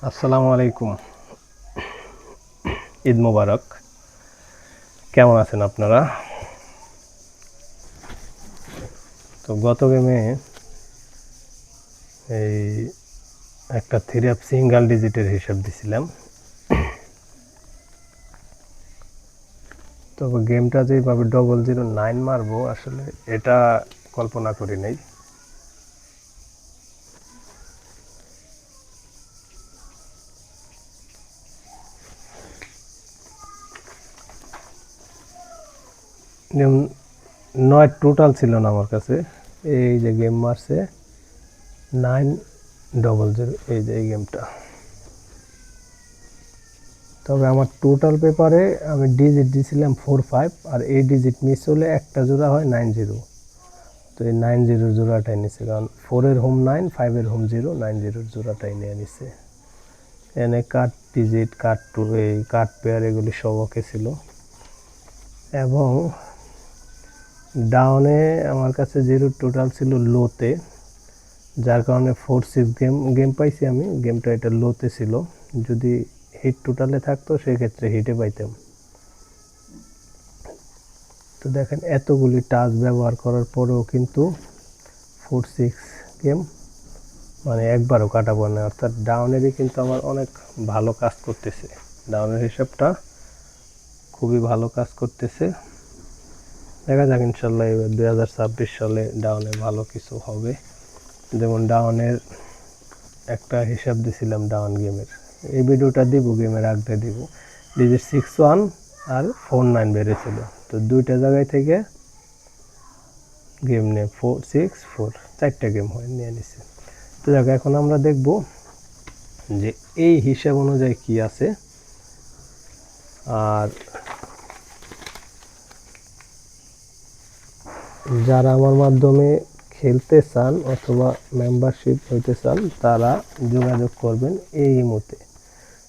আসসালামু আলাইকুম। ঈদ মোবারক। কেমন আছেন আপনারা? তো গত গেমে এই একটা থ্রি আপ সিঙ্গেল ডিজিটের হিসাব দিছিলাম। তবে গেমটা যেভাবে 009 মারবো আসলে এটা কল্পনা করি নাই। যেমন 9 টোটাল ছিল না আমার কাছে। এই যে গেম মারছে 900, এই যে এই গেমটা। তবে আমার টোটাল পেপারে আমি ডিজিট দিয়েছিলাম 45, আর এই ডিজিট মিস হলে একটা জোড়া হয় 90। তো এই 90 জোড়াটাই নিছে, কারণ 4-এর হোম 9, 5-এর হোম 0, 90 জোড়াটাই নিয়ে নিছে। এনে কাট ডিজিট, কাট টু, এই কাট পেয়ার এগুলি সব ওকে ছিল। এবং ডাউনে আমার কাছে 0 টোটাল ছিল লোতে, যার কারণে 4-6 গেম পাইছি আমি। গেমটা এটা লোতে ছিল, যদি হিট টোটালে থাকতো সেক্ষেত্রে হিটে পাইতাম। তো দেখেন এতগুলি টাচ ব্যবহার করার পরেও কিন্তু 4-6 গেম মানে একবারও কাটাবো না, অর্থাৎ ডাউনেরই কিন্তু আমার অনেক ভালো কাজ করতেছে। ডাউনের হিসাবটা খুবই ভালো কাজ করতেছে। দেখা যাক ইনশাল্লাহ এবার 2026 সালে ডাউনে ভালো কিছু হবে। যেমন ডাউনের একটা হিসাব দিছিলাম ডাউন গেমের, এই ভিডিওটা দিব, গেমের আগে দিব। ডিজিট 61 আর 49 বেড়েছিল, তো দুইটা জায়গায় থেকে গেম নিয়ে 4-6-4 4টা গেম হয় নিয়ে নিছে। তো যাক, এখন আমরা দেখব যে এই হিসাব অনুযায়ী কি আছে। আর যারা আমার মাধ্যমে খেলতে চান অথবা মেম্বারশিপ হইতে চান তারা যোগাযোগ করবেন এই ইমোতে।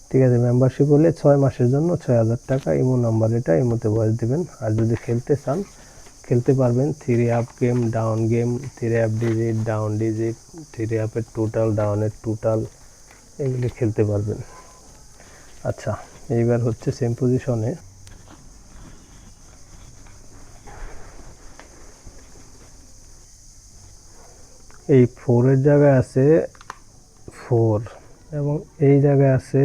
ঠিক আছে, মেম্বারশিপ হলে 6 মাসের জন্য 6000 টাকা, ইমো নাম্বার এটা, ইমোতে ভয়েস দিবেন। আর যদি খেলতে চান খেলতে পারবেন। 3 up game, down game, 3 up digit, down digit, 3 আপের টোটাল, ডাউনের টোটাল, এগুলি খেলতে পারবেন। আচ্ছা, এইবার হচ্ছে সেম পজিশনে এই 4-এর জায়গায় আছে 4, এবং এই জায়গায় আছে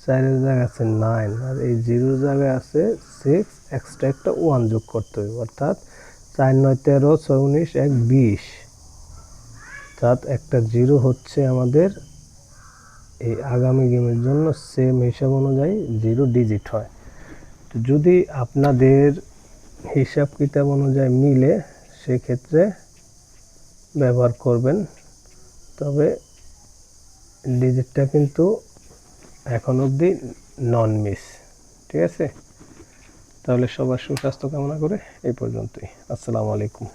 4-এর জায়গায় আছে 9, আর এই 0-র জায়গায় আছে 6, এক্সট্রা একটা 1 যোগ করতে হবে, অর্থাৎ 4 9 13, 6 19, 1 20। অর্থাৎ একটা 0 হচ্ছে আমাদের এই আগামী গেমের জন্য সেম হিসাব অনুযায়ী 0 ডিজিট হয়। তো যদি আপনাদের হিসাব কিতাব অনুযায়ী মিলে সেক্ষেত্রে ব্যবহার করবেন। তবে ডিজিটটা কিন্তু এখন অবধি নন মিস। ঠিক আছে, তাহলে সবার সুস্বাস্থ্য কামনা করে এই পর্যন্তই। আসসালামু আলাইকুম।